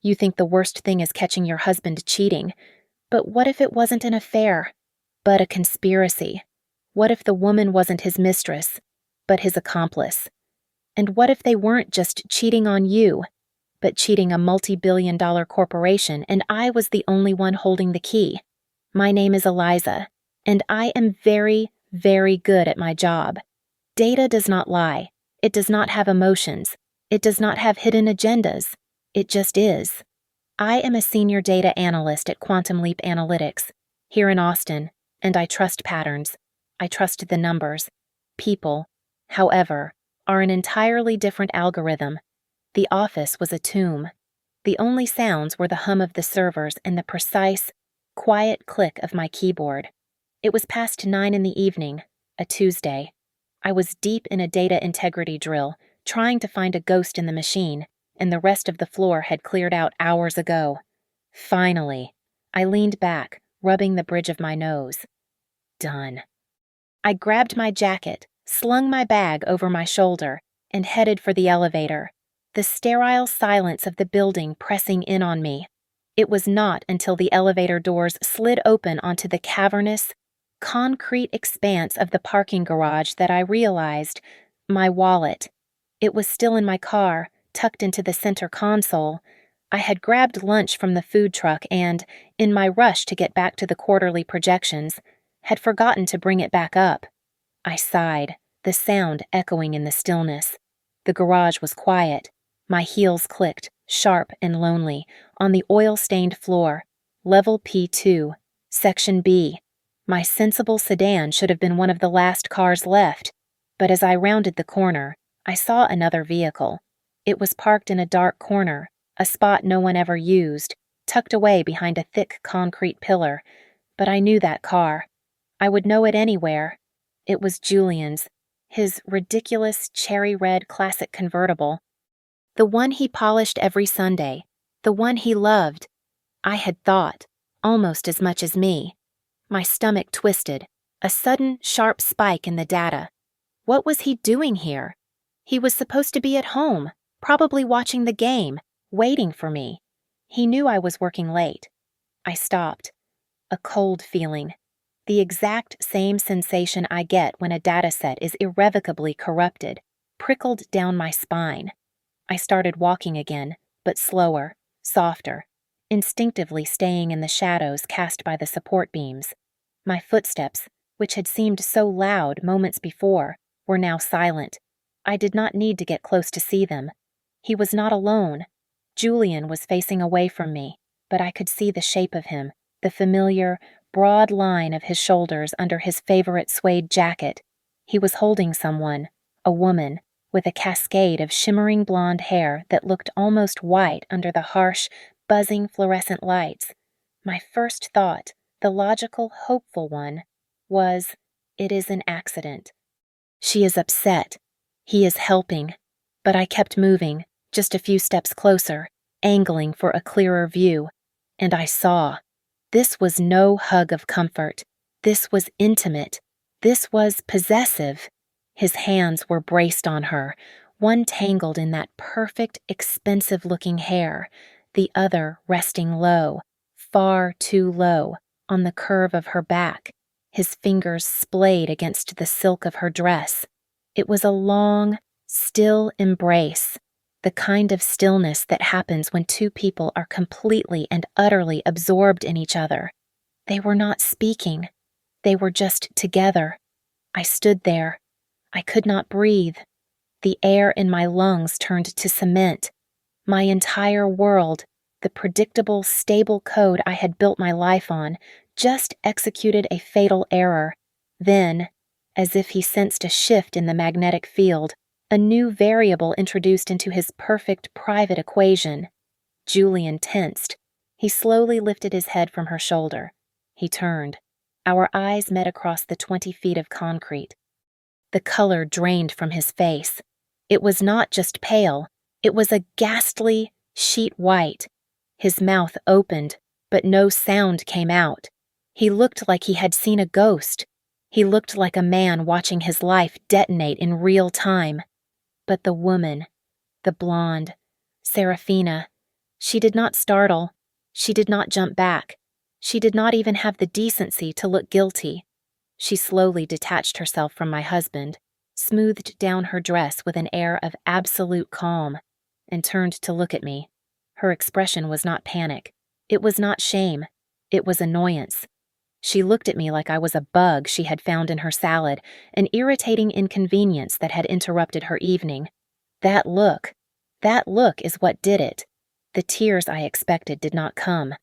You think the worst thing is catching your husband cheating. But what if it wasn't an affair, but a conspiracy? What if the woman wasn't his mistress, but his accomplice? And what if they weren't just cheating on you, but cheating a multi-billion-dollar corporation and I was the only one holding the key? My name is Eliza, and I am very, very good at my job. Data does not lie. It does not have emotions. It does not have hidden agendas. It just is. I am a senior data analyst at Quantum Leap Analytics, here in Austin, and I trust patterns. I trust the numbers. People, however, are an entirely different algorithm. The office was a tomb. The only sounds were the hum of the servers and the precise, quiet click of my keyboard. It was past 9 in the evening, a Tuesday. I was deep in a data integrity drill, trying to find a ghost in the machine, and the rest of the floor had cleared out hours ago. Finally, I leaned back, rubbing the bridge of my nose. Done. I grabbed my jacket, slung my bag over my shoulder, and headed for the elevator, the sterile silence of the building pressing in on me. It was not until the elevator doors slid open onto the cavernous, concrete expanse of the parking garage that I realized my wallet. It was still in my car, tucked into the center console. I had grabbed lunch from the food truck and, in my rush to get back to the quarterly projections, had forgotten to bring it back up. I sighed, the sound echoing in the stillness. The garage was quiet. My heels clicked, sharp and lonely, on the oil-stained floor. Level P2, Section B. My sensible sedan should have been one of the last cars left, but as I rounded the corner, I saw another vehicle. It was parked in a dark corner, a spot no one ever used, tucked away behind a thick concrete pillar, but I knew that car. I would know it anywhere. It was Julian's, his ridiculous cherry-red classic convertible. The one he polished every Sunday, the one he loved. I had thought, almost as much as me. My stomach twisted, a sudden, sharp spike in the data. What was he doing here? He was supposed to be at home, probably watching the game, waiting for me. He knew I was working late. I stopped. A cold feeling. The exact same sensation I get when a dataset is irrevocably corrupted, prickled down my spine. I started walking again, but slower, softer, instinctively staying in the shadows cast by the support beams. My footsteps, which had seemed so loud moments before, were now silent. I did not need to get close to see them. He was not alone. Julian was facing away from me, but I could see the shape of him, the familiar, broad line of his shoulders under his favorite suede jacket. He was holding someone, a woman, with a cascade of shimmering blonde hair that looked almost white under the harsh, buzzing fluorescent lights. My first thought, the logical, hopeful one, was, it is an accident. She is upset. He is helping. But I kept moving, just a few steps closer, angling for a clearer view, and I saw. This was no hug of comfort. This was intimate. This was possessive. His hands were braced on her, one tangled in that perfect, expensive-looking hair, the other resting low, far too low, on the curve of her back, his fingers splayed against the silk of her dress. It was a long, still embrace, the kind of stillness that happens when two people are completely and utterly absorbed in each other. They were not speaking. They were just together. I stood there. I could not breathe. The air in my lungs turned to cement. My entire world, the predictable, stable code I had built my life on, just executed a fatal error. Then, as if he sensed a shift in the magnetic field, a new variable introduced into his perfect private equation. Julian tensed. He slowly lifted his head from her shoulder. He turned. Our eyes met across the 20 feet of concrete. The color drained from his face. It was not just pale. It was a ghastly, sheet white. His mouth opened, but no sound came out. He looked like he had seen a ghost. He looked like a man watching his life detonate in real time. But the woman, the blonde, Serafina, She did not startle. She did not jump back. She did not even have the decency to look guilty. She slowly detached herself from my husband, smoothed down her dress with an air of absolute calm, and turned to look at me. Her expression was not panic. It was not shame. It was annoyance. She looked at me like I was a bug she had found in her salad, an irritating inconvenience that had interrupted her evening. That look is what did it. The tears I expected did not come.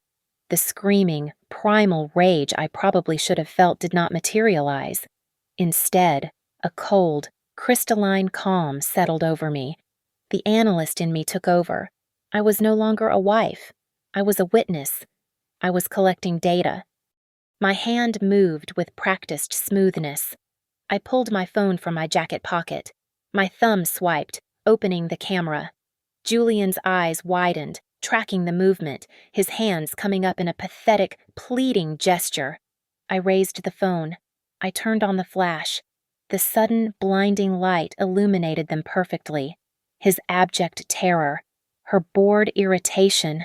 The screaming, primal rage I probably should have felt did not materialize. Instead, a cold, crystalline calm settled over me. The analyst in me took over. I was no longer a wife. I was a witness. I was collecting data. My hand moved with practiced smoothness. I pulled my phone from my jacket pocket. My thumb swiped, opening the camera. Julian's eyes widened, tracking the movement, his hands coming up in a pathetic, pleading gesture. I raised the phone. I turned on the flash. The sudden, blinding light illuminated them perfectly. His abject terror, her bored irritation,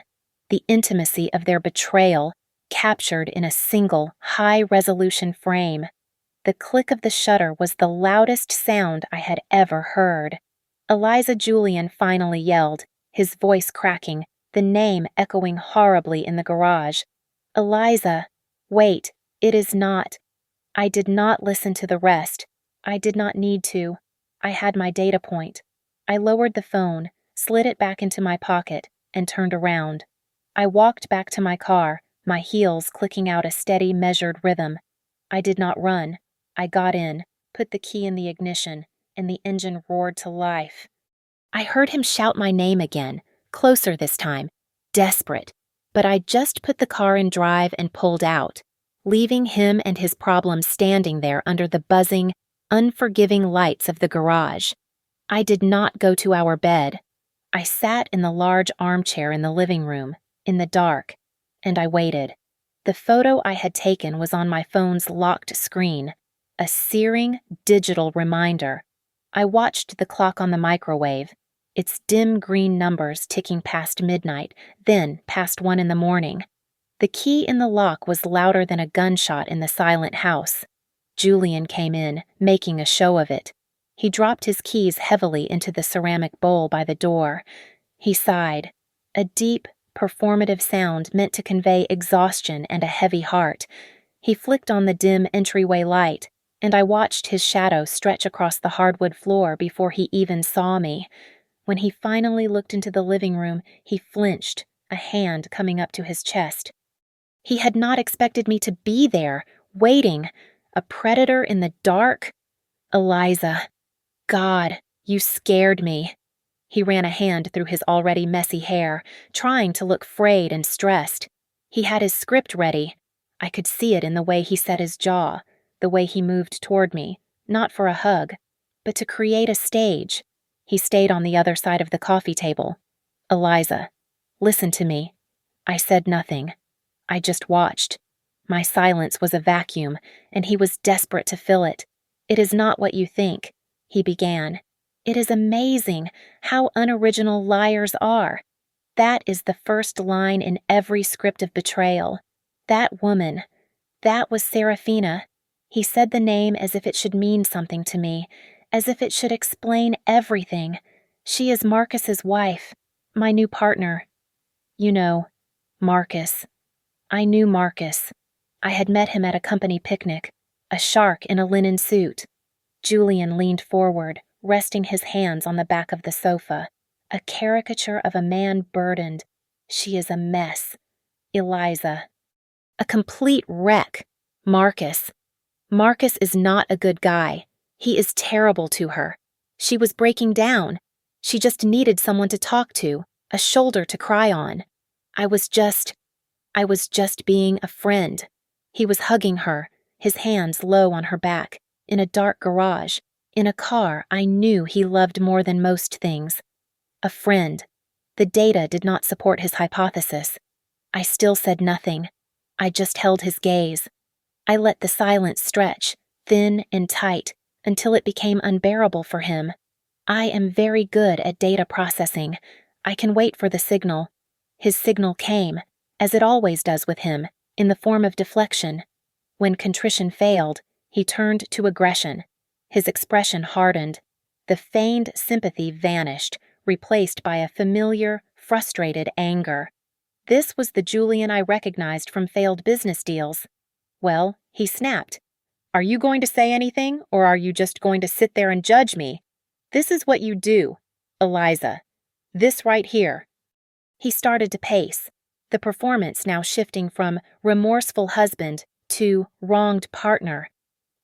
the intimacy of their betrayal, captured in a single, high-resolution frame. The click of the shutter was the loudest sound I had ever heard. Eliza Julian finally yelled, his voice cracking, the name echoing horribly in the garage. Eliza, wait, it is not. I did not listen to the rest. I did not need to. I had my data point. I lowered the phone, slid it back into my pocket, and turned around. I walked back to my car, my heels clicking out a steady, measured rhythm. I did not run. I got in, put the key in the ignition, and the engine roared to life. I heard him shout my name again, closer this time, desperate, but I just put the car in drive and pulled out, leaving him and his problem standing there under the buzzing, unforgiving lights of the garage. I did not go to our bed. I sat in the large armchair in the living room, in the dark, and I waited. The photo I had taken was on my phone's locked screen, a searing, digital reminder. I watched the clock on the microwave, its dim green numbers ticking past midnight, then past 1 a.m. The key in the lock was louder than a gunshot in the silent house. Julian came in, making a show of it. He dropped his keys heavily into the ceramic bowl by the door. He sighed, a deep, performative sound meant to convey exhaustion and a heavy heart. He flicked on the dim entryway light, and I watched his shadow stretch across the hardwood floor before he even saw me. When he finally looked into the living room, he flinched, a hand coming up to his chest. He had not expected me to be there, waiting, a predator in the dark. Eliza, God, you scared me. He ran a hand through his already messy hair, trying to look frayed and stressed. He had his script ready. I could see it in the way he set his jaw, the way he moved toward me, not for a hug, but to create a stage. He stayed on the other side of the coffee table. Eliza, listen to me. I said nothing. I just watched. My silence was a vacuum, and he was desperate to fill it. It is not what you think, he began. It is amazing how unoriginal liars are. That is the first line in every script of betrayal. That woman, that was Serafina. He said the name as if it should mean something to me, as if it should explain everything. She is Marcus's wife, my new partner. You know, Marcus. I knew Marcus. I had met him at a company picnic, a shark in a linen suit. Julian leaned forward, resting his hands on the back of the sofa, a caricature of a man burdened. She is a mess. Eliza. A complete wreck. Marcus. Marcus is not a good guy. He is terrible to her. She was breaking down. She just needed someone to talk to, a shoulder to cry on. I was just being a friend. He was hugging her, his hands low on her back, in a dark garage, in a car I knew he loved more than most things. A friend. The data did not support his hypothesis. I still said nothing. I just held his gaze. I let the silence stretch, thin and tight, until it became unbearable for him. I am very good at data processing. I can wait for the signal. His signal came, as it always does with him, in the form of deflection. When contrition failed, he turned to aggression. His expression hardened. The feigned sympathy vanished, replaced by a familiar, frustrated anger. This was the Julian I recognized from failed business deals. Well, he snapped. "Are you going to say anything, or are you just going to sit there and judge me? This is what you do, Eliza. This right here." He started to pace, the performance now shifting from remorseful husband to wronged partner.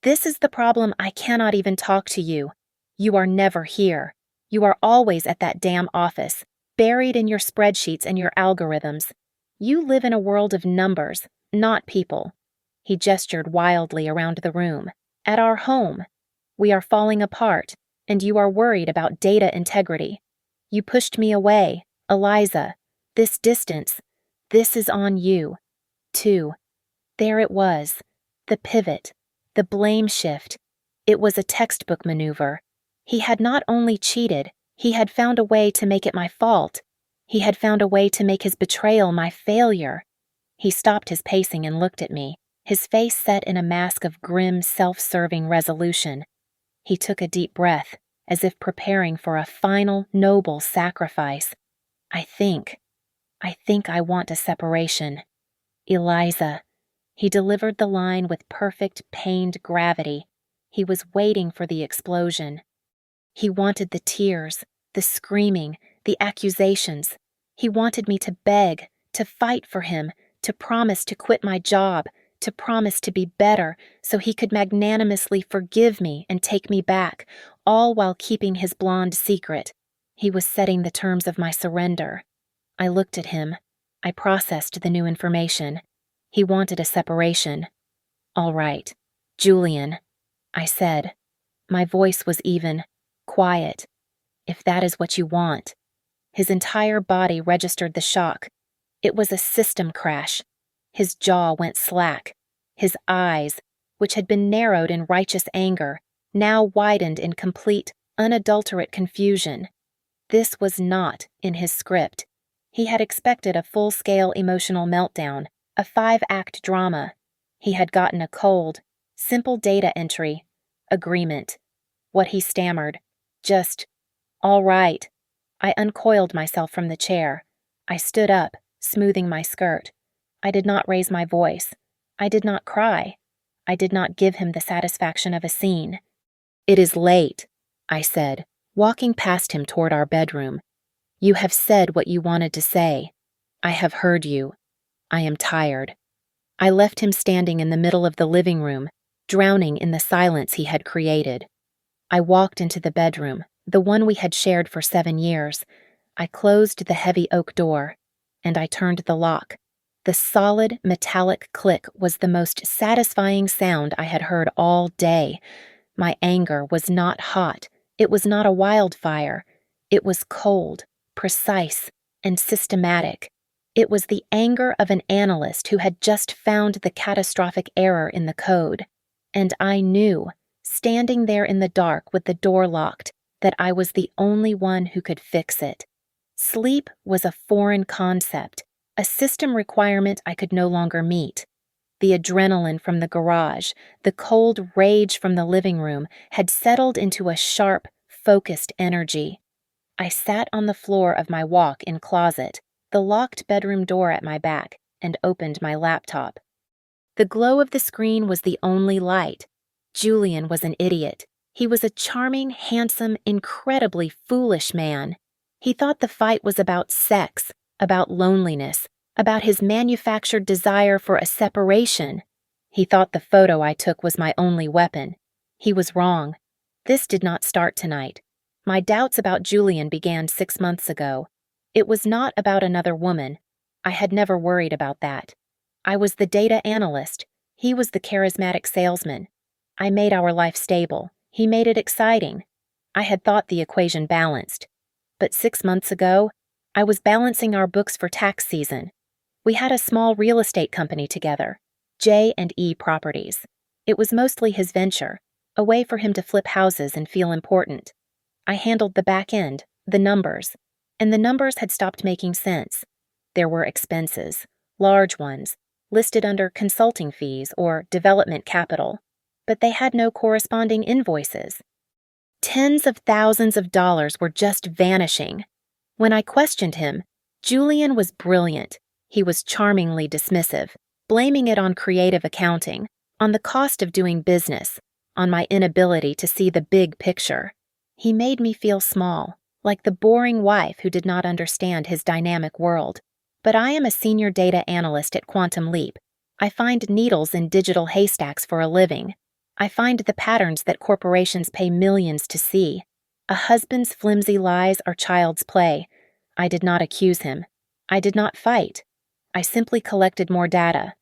"This is the problem. I cannot even talk to you. You are never here. You are always at that damn office, buried in your spreadsheets and your algorithms. You live in a world of numbers, not people." He gestured wildly around the room. "At our home. We are falling apart, and you are worried about data integrity. You pushed me away, Eliza. This distance. This is on you, too." There it was. The pivot. The blame shift. It was a textbook maneuver. He had not only cheated, he had found a way to make it my fault. He had found a way to make his betrayal my failure. He stopped his pacing and looked at me, his face set in a mask of grim, self-serving resolution. He took a deep breath, as if preparing for a final, noble sacrifice. I think I want a separation. Eliza." He delivered the line with perfect, pained gravity. He was waiting for the explosion. He wanted the tears, the screaming, the accusations. He wanted me to beg, to fight for him, to promise to quit my job, to promise to be better so he could magnanimously forgive me and take me back, all while keeping his blonde secret. He was setting the terms of my surrender. I looked at him. I processed the new information. He wanted a separation. "All right, Julian," I said. My voice was even, quiet. "If that is what you want." His entire body registered the shock. It was a system crash. His jaw went slack. His eyes, which had been narrowed in righteous anger, now widened in complete, unadulterate confusion. This was not in his script. He had expected a full-scale emotional meltdown, a 5-act drama. He had gotten a cold, simple data entry, agreement. What he stammered, just, "All right." I uncoiled myself from the chair. I stood up, smoothing my skirt. I did not raise my voice. I did not cry. I did not give him the satisfaction of a scene. "It is late," I said, walking past him toward our bedroom. "You have said what you wanted to say. I have heard you. I am tired." I left him standing in the middle of the living room, drowning in the silence he had created. I walked into the bedroom, the one we had shared for 7 years. I closed the heavy oak door, and I turned the lock. The solid, metallic click was the most satisfying sound I had heard all day. My anger was not hot. It was not a wildfire. It was cold, precise, and systematic. It was the anger of an analyst who had just found the catastrophic error in the code. And I knew, standing there in the dark with the door locked, that I was the only one who could fix it. Sleep was a foreign concept, a system requirement I could no longer meet. The adrenaline from the garage, the cold rage from the living room had settled into a sharp, focused energy. I sat on the floor of my walk-in closet, the locked bedroom door at my back, and opened my laptop. The glow of the screen was the only light. Julian was an idiot. He was a charming, handsome, incredibly foolish man. He thought the fight was about sex, about loneliness, about his manufactured desire for a separation. He thought the photo I took was my only weapon. He was wrong. This did not start tonight. My doubts about Julian began 6 months ago. It was not about another woman. I had never worried about that. I was the data analyst. He was the charismatic salesman. I made our life stable. He made it exciting. I had thought the equation balanced. But 6 months ago, I was balancing our books for tax season. We had a small real estate company together, J&E Properties. It was mostly his venture, a way for him to flip houses and feel important. I handled the back end, the numbers, and the numbers had stopped making sense. There were expenses, large ones, listed under consulting fees or development capital, but they had no corresponding invoices. Tens of thousands of dollars were just vanishing. When I questioned him, Julian was brilliant. He was charmingly dismissive, blaming it on creative accounting, on the cost of doing business, on my inability to see the big picture. He made me feel small, like the boring wife who did not understand his dynamic world. But I am a senior data analyst at Quantum Leap. I find needles in digital haystacks for a living. I find the patterns that corporations pay millions to see. A husband's flimsy lies are child's play. I did not accuse him. I did not fight. I simply collected more data.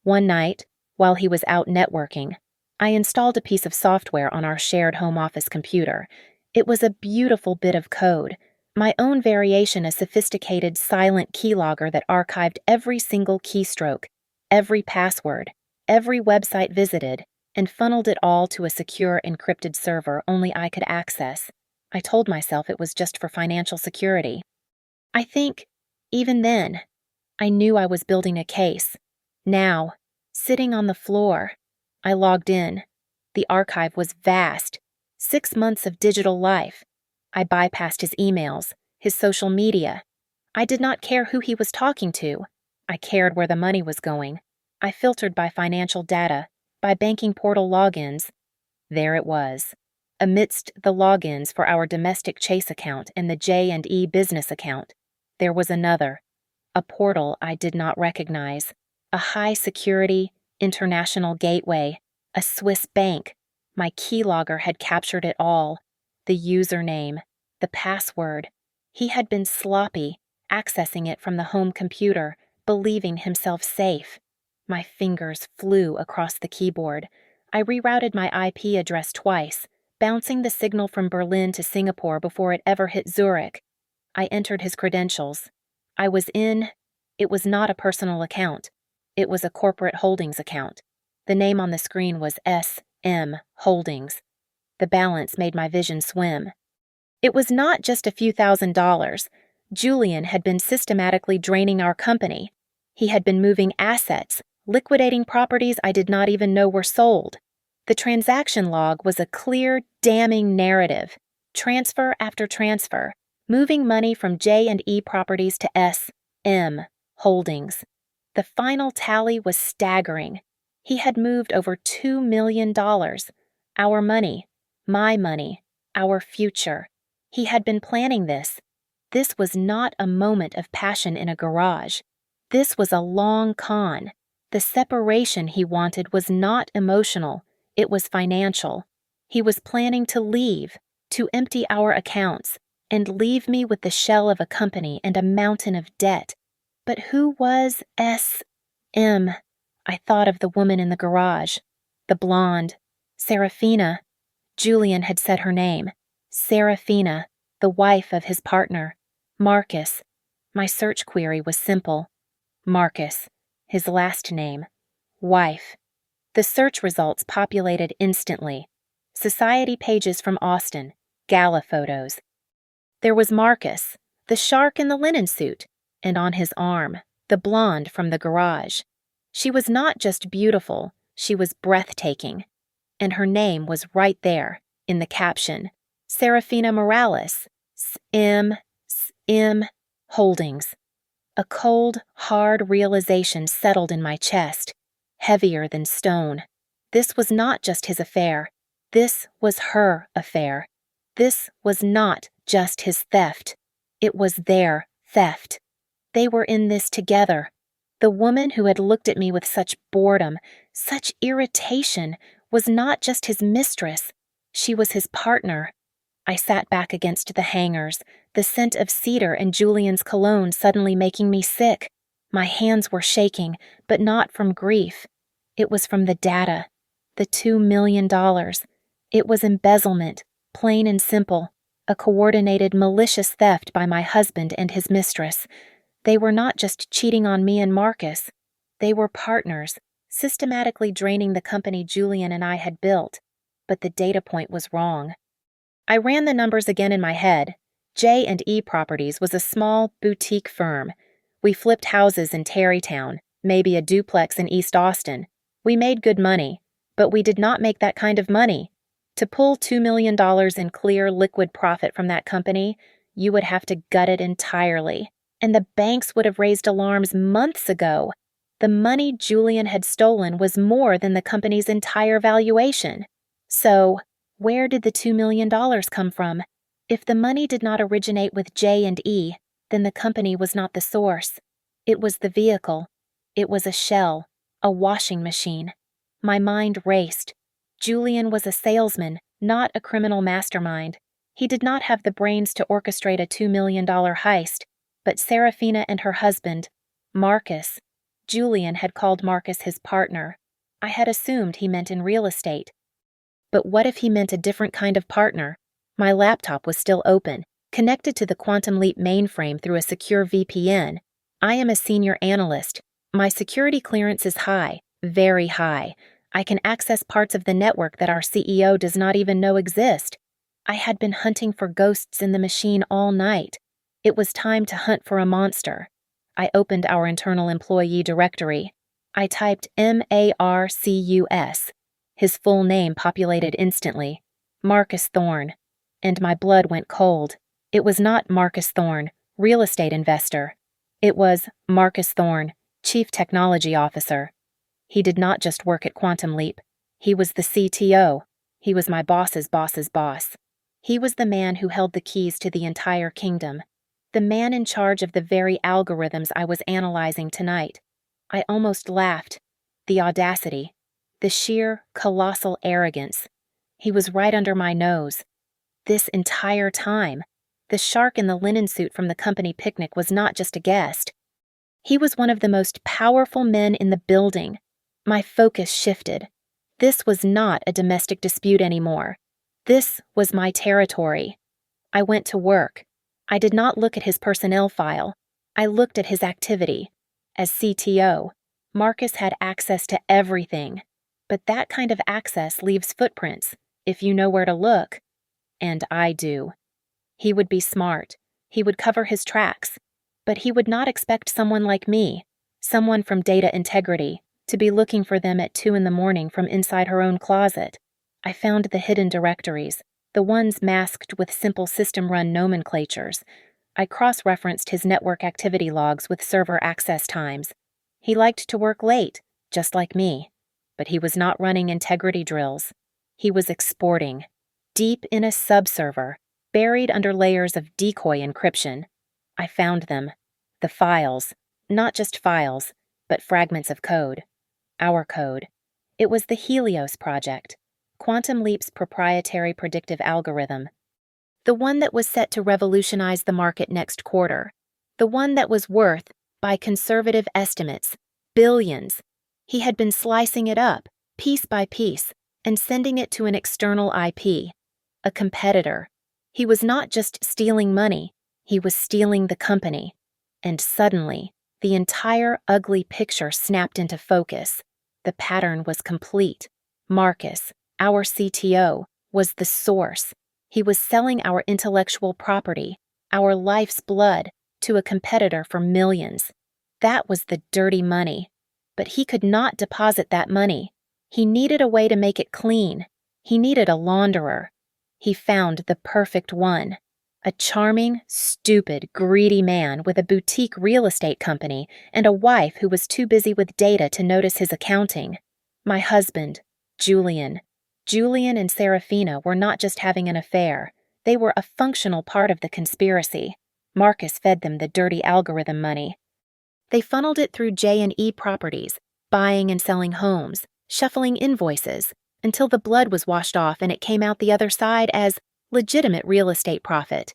One night, while he was out networking, I installed a piece of software on our shared home office computer. It was a beautiful bit of code, my own variation, a sophisticated silent keylogger that archived every single keystroke, every password, every website visited, and funneled it all to a secure encrypted server only I could access. I told myself it was just for financial security. I think, even then, I knew I was building a case. Now, sitting on the floor, I logged in. The archive was vast. 6 months of digital life. I bypassed his emails, his social media. I did not care who he was talking to. I cared where the money was going. I filtered by financial data, by banking portal logins. There it was. Amidst the logins for our domestic Chase account and the J&E business account, there was another, a portal I did not recognize, a high-security, international gateway, a Swiss bank. My keylogger had captured it all, the username, the password. He had been sloppy, accessing it from the home computer, believing himself safe. My fingers flew across the keyboard. I rerouted my IP address twice, bouncing the signal from Berlin to Singapore before it ever hit Zurich. I entered his credentials. I was in. It was not a personal account. It was a corporate holdings account. The name on the screen was S.M. Holdings. The balance made my vision swim. It was not just a few $1,000s. Julian had been systematically draining our company. He had been moving assets, liquidating properties I did not even know were sold. The transaction log was a clear, damning narrative. Transfer after transfer, moving money from J&E properties to S.M. Holdings. The final tally was staggering. He had moved over $2 million. Our money, my money, our future. He had been planning this. This was not a moment of passion in a garage. This was a long con. The separation he wanted was not emotional. It was financial. He was planning to leave, to empty our accounts, and leave me with the shell of a company and a mountain of debt. But who was S.M.? I thought of the woman in the garage, the blonde, Serafina. Julian had said her name, Serafina, the wife of his partner, Marcus. My search query was simple. Marcus, his last name, wife. The search results populated instantly. Society pages from Austin, gala photos. There was Marcus, the shark in the linen suit, and on his arm, the blonde from the garage. She was not just beautiful, she was breathtaking. And her name was right there, in the caption, Serafina Morales, S.M. Holdings. A cold, hard realization settled in my chest, heavier than stone. This was not just his affair. This was her affair. This was not just his theft. It was their theft. They were in this together. The woman who had looked at me with such boredom, such irritation, was not just his mistress. She was his partner. I sat back against the hangers, the scent of cedar and Julian's cologne suddenly making me sick. My hands were shaking, but not from grief. It was from the data. The $2 million. It was embezzlement, plain and simple, a coordinated, malicious theft by my husband and his mistress. They were not just cheating on me and Marcus. They were partners, systematically draining the company Julian and I had built. But the data point was wrong. I ran the numbers again in my head. J&E Properties was a small, boutique firm. We flipped houses in Tarrytown, maybe a duplex in East Austin. We made good money, but we did not make that kind of money. To pull $2 million in clear, liquid profit from that company, you would have to gut it entirely. And the banks would have raised alarms months ago. The money Julian had stolen was more than the company's entire valuation. So, where did the $2 million come from? If the money did not originate with J&E, then the company was not the source. It was the vehicle. It was a shell, a washing machine. My mind raced. Julian was a salesman, not a criminal mastermind. He did not have the brains to orchestrate a $2 million heist, but Serafina and her husband, Marcus. Julian had called Marcus his partner. I had assumed he meant in real estate. But what if he meant a different kind of partner? My laptop was still open, connected to the Quantum Leap mainframe through a secure VPN. I am a senior analyst. My security clearance is high, very high. I can access parts of the network that our CEO does not even know exist. I had been hunting for ghosts in the machine all night. It was time to hunt for a monster. I opened our internal employee directory. I typed Marcus. His full name populated instantly. Marcus Thorne. And my blood went cold. It was not Marcus Thorne, real estate investor. It was Marcus Thorne, Chief Technology Officer. He did not just work at Quantum Leap. He was the CTO. He was my boss's boss's boss. He was the man who held the keys to the entire kingdom. The man in charge of the very algorithms I was analyzing tonight. I almost laughed. The audacity. The sheer, colossal arrogance. He was right under my nose. This entire time. The shark in the linen suit from the company picnic was not just a guest. He was one of the most powerful men in the building. My focus shifted. This was not a domestic dispute anymore. This was my territory. I went to work. I did not look at his personnel file. I looked at his activity. As CTO, Marcus had access to everything. But that kind of access leaves footprints, if you know where to look. And I do. He would be smart. He would cover his tracks. But he would not expect someone like me, someone from data integrity, to be looking for them at 2 a.m. from inside her own closet. I found the hidden directories, the ones masked with simple system-run nomenclatures. I cross-referenced his network activity logs with server access times. He liked to work late, just like me. But he was not running integrity drills. He was exporting, deep in a subserver, buried under layers of decoy encryption. I found them. The files. Not just files, but fragments of code. Our code. It was the Helios project, Quantum Leap's proprietary predictive algorithm. The one that was set to revolutionize the market next quarter. The one that was worth, by conservative estimates, billions. He had been slicing it up, piece by piece, and sending it to an external IP, a competitor. He was not just stealing money, he was stealing the company. And suddenly, the entire ugly picture snapped into focus. The pattern was complete. Marcus, our CTO, was the source. He was selling our intellectual property, our life's blood, to a competitor for millions. That was the dirty money. But he could not deposit that money. He needed a way to make it clean. He needed a launderer. He found the perfect one. A charming, stupid, greedy man with a boutique real estate company and a wife who was too busy with data to notice his accounting. My husband, Julian. Julian and Serafina were not just having an affair. They were a functional part of the conspiracy. Marcus fed them the dirty algorithm money. They funneled it through J&E Properties, buying and selling homes, shuffling invoices, until the blood was washed off and it came out the other side as legitimate real estate profit.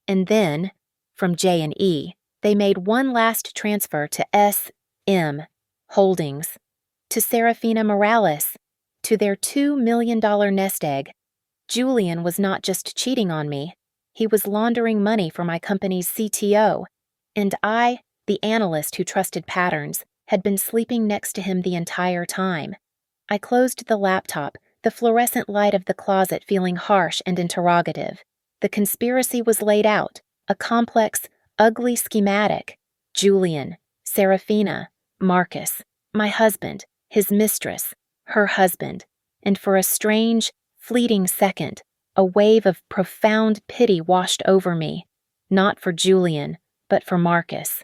And then, from J&E, they made one last transfer to SM Holdings, to Serafina Morales, to their $2 million nest egg. Julian was not just cheating on me. He was laundering money for my company's CTO. And I, the analyst who trusted patterns, had been sleeping next to him the entire time. I closed the laptop, the fluorescent light of the closet feeling harsh and interrogative. The conspiracy was laid out, a complex, ugly schematic. Julian, Serafina, Marcus, my husband, his mistress, her husband, and for a strange, fleeting second, a wave of profound pity washed over me, not for Julian, but for Marcus.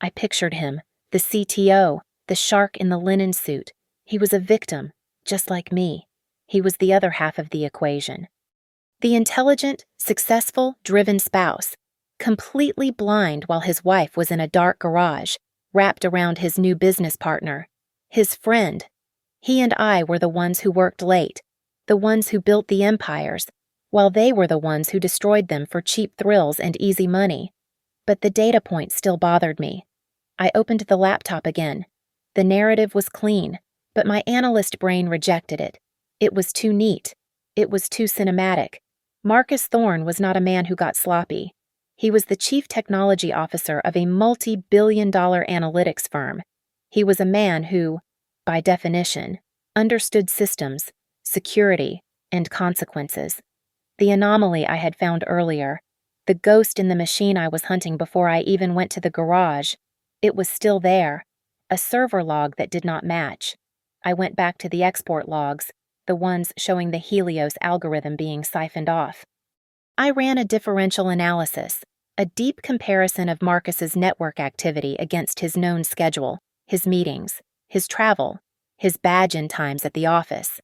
I pictured him, the CTO, the shark in the linen suit. He was a victim, just like me. He was the other half of the equation. The intelligent, successful, driven spouse, completely blind while his wife was in a dark garage, wrapped around his new business partner, his friend. He and I were the ones who worked late, the ones who built the empires, while they were the ones who destroyed them for cheap thrills and easy money. But the data point still bothered me. I opened the laptop again. The narrative was clean, but my analyst brain rejected it. It was too neat. It was too cinematic. Marcus Thorne was not a man who got sloppy. He was the chief technology officer of a multi-billion-dollar analytics firm. He was a man who, by definition, understood systems, security, and consequences. The anomaly I had found earlier, the ghost in the machine I was hunting before I even went to the garage, it was still there, a server log that did not match. I went back to the export logs, the ones showing the Helios algorithm being siphoned off. I ran a differential analysis, a deep comparison of Marcus's network activity against his known schedule, his meetings, his travel, his badge-in times at the office.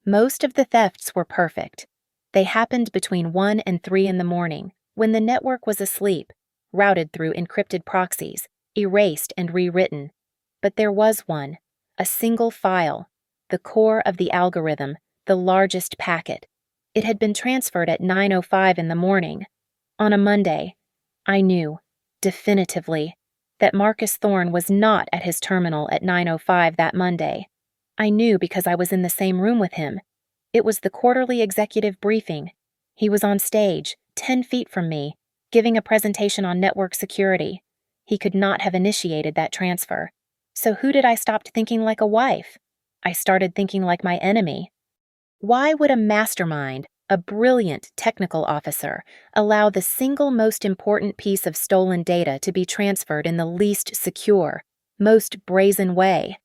Most of the thefts were perfect. They happened between 1 and 3 in the morning, when the network was asleep, routed through encrypted proxies, erased and rewritten. But there was one, a single file, the core of the algorithm, the largest packet. It had been transferred at 9:05 in the morning. On a Monday, I knew, definitively, that Marcus Thorne was not at his terminal at 9:05 that Monday. I knew because I was in the same room with him. It was the quarterly executive briefing. He was on stage, 10 feet from me, giving a presentation on network security. He could not have initiated that transfer. So who did I stop thinking like a wife? I started thinking like my enemy. Why would a mastermind, a brilliant technical officer, allow the single most important piece of stolen data to be transferred in the least secure, most brazen way,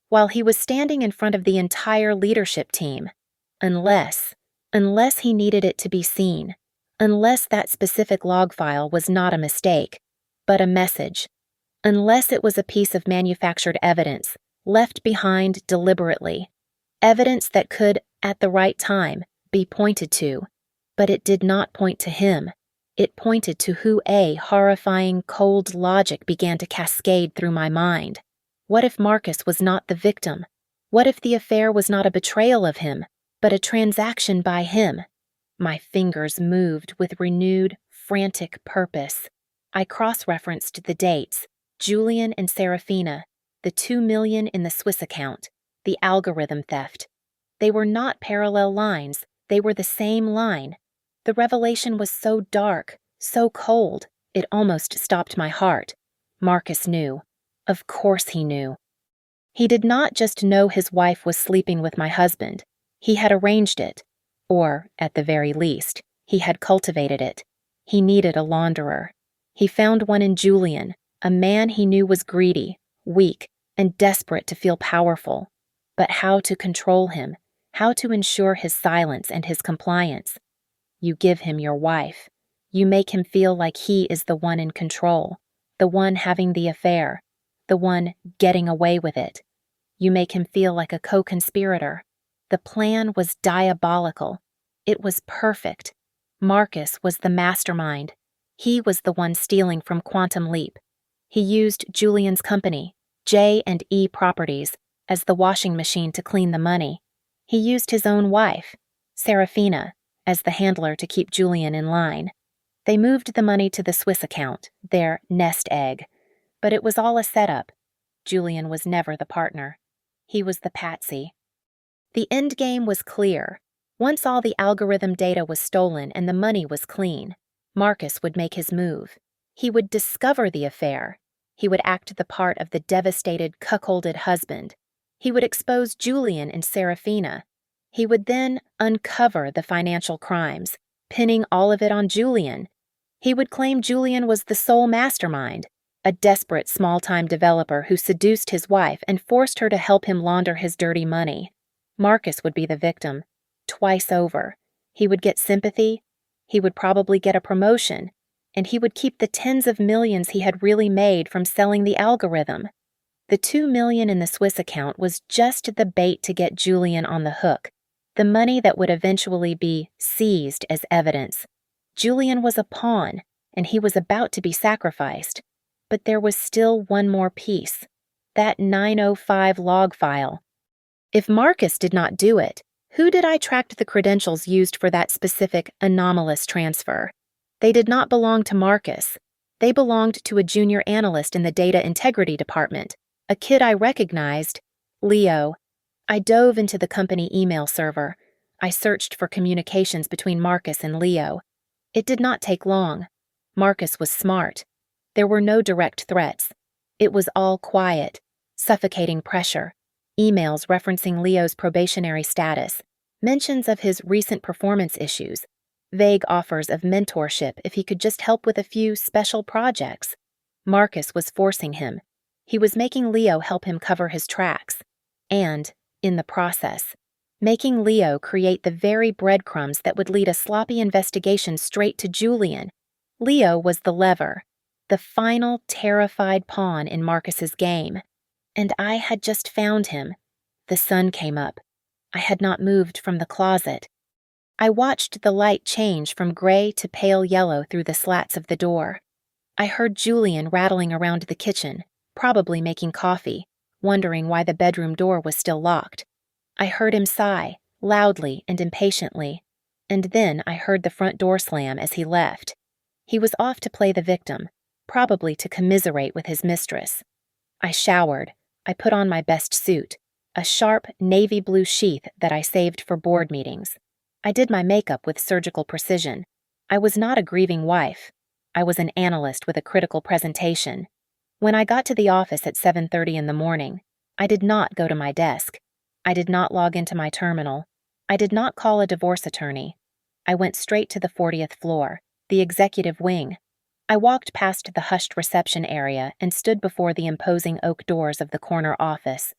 while he was standing in front of the entire leadership team? Unless he needed it to be seen, unless that specific log file was not a mistake, but a message, unless it was a piece of manufactured evidence, left behind deliberately, evidence that could, at the right time, be pointed to, but it did not point to him. It pointed to who a horrifying, cold logic began to cascade through my mind. What if Marcus was not the victim? What if the affair was not a betrayal of him, but a transaction by him? My fingers moved with renewed, frantic purpose. I cross-referenced the dates, Julian and Serafina, the $2 million in the Swiss account, the algorithm theft. They were not parallel lines, they were the same line. The revelation was so dark, so cold, it almost stopped my heart. Marcus knew. Of course he knew. He did not just know his wife was sleeping with my husband. He had arranged it. Or, at the very least, he had cultivated it. He needed a launderer. He found one in Julian, a man he knew was greedy, weak, and desperate to feel powerful. But how to control him, how to ensure his silence and his compliance? You give him your wife. You make him feel like he is the one in control, the one having the affair, the one getting away with it. You make him feel like a co-conspirator. The plan was diabolical. It was perfect. Marcus was the mastermind. He was the one stealing from Quantum Leap. He used Julian's company, J&E Properties, as the washing machine to clean the money. He used his own wife, Serafina, as the handler to keep Julian in line. They moved the money to the Swiss account, their nest egg. But it was all a setup. Julian was never the partner. He was the patsy. The endgame was clear. Once all the algorithm data was stolen and the money was clean, Marcus would make his move. He would discover the affair. He would act the part of the devastated, cuckolded husband. He would expose Julian and Serafina. He would then uncover the financial crimes, pinning all of it on Julian. He would claim Julian was the sole mastermind, A desperate small-time developer who seduced his wife and forced her to help him launder his dirty money. Marcus would be the victim, twice over. He would get sympathy, he would probably get a promotion, and he would keep the tens of millions he had really made from selling the algorithm. The $2 million in the Swiss account was just the bait to get Julian on the hook, the money that would eventually be seized as evidence. Julian was a pawn, and he was about to be sacrificed. But there was still one more piece, that 905 log file. If Marcus did not do it, who did I track the credentials used for that specific anomalous transfer? They did not belong to Marcus. They belonged to a junior analyst in the data integrity department, a kid I recognized, Leo. I dove into the company email server. I searched for communications between Marcus and Leo. It did not take long. Marcus was smart. There were no direct threats. It was all quiet, suffocating pressure, emails referencing Leo's probationary status, mentions of his recent performance issues, vague offers of mentorship if he could just help with a few special projects. Marcus was forcing him. He was making Leo help him cover his tracks, and, in the process, making Leo create the very breadcrumbs that would lead a sloppy investigation straight to Julian. Leo was the lever, the final terrified pawn in Marcus's game. And I had just found him. The sun came up. I had not moved from the closet. I watched the light change from gray to pale yellow through the slats of the door. I heard Julian rattling around the kitchen, probably making coffee, wondering why the bedroom door was still locked. I heard him sigh, loudly and impatiently, and then I heard the front door slam as he left. He was off to play the victim, probably to commiserate with his mistress. I showered. I put on my best suit, a sharp navy blue sheath that I saved for board meetings. I did my makeup with surgical precision. I was not a grieving wife. I was an analyst with a critical presentation. When I got to the office at 7:30 in the morning, I did not go to my desk. I did not log into my terminal. I did not call a divorce attorney. I went straight to the 40th floor, the executive wing. I walked past the hushed reception area and stood before the imposing oak doors of the corner office.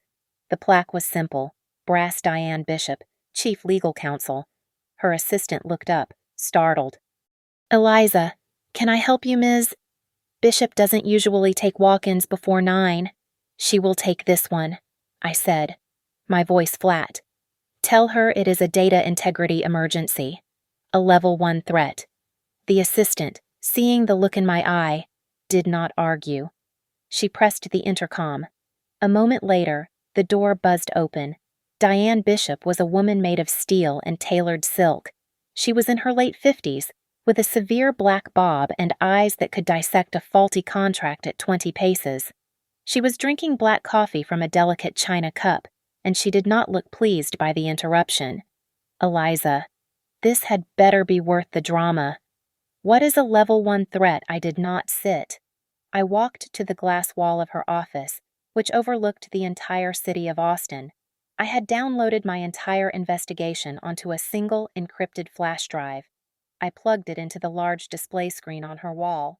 The plaque was simple: Brass Diane Bishop, Chief Legal Counsel. Her assistant looked up, startled. "Eliza, can I help you, Ms.? Bishop doesn't usually take walk-ins before 9. She will take this one," I said, my voice flat. "Tell her it is a data integrity emergency, a level 1 threat." The assistant, seeing the look in my eye, did not argue. She pressed the intercom. A moment later, the door buzzed open. Diane Bishop was a woman made of steel and tailored silk. She was in her late 50s, with a severe black bob and eyes that could dissect a faulty contract at 20 paces. She was drinking black coffee from a delicate china cup, and she did not look pleased by the interruption. "Eliza, this had better be worth the drama. What is a level 1 threat?" I did not sit. I walked to the glass wall of her office, which overlooked the entire city of Austin. I had downloaded my entire investigation onto a single encrypted flash drive. I plugged it into the large display screen on her wall.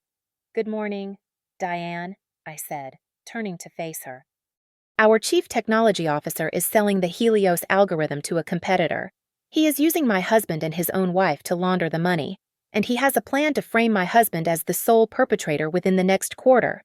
"Good morning, Diane," I said, turning to face her. "Our chief technology officer is selling the Helios algorithm to a competitor. He is using my husband and his own wife to launder the money, and he has a plan to frame my husband as the sole perpetrator within the next quarter."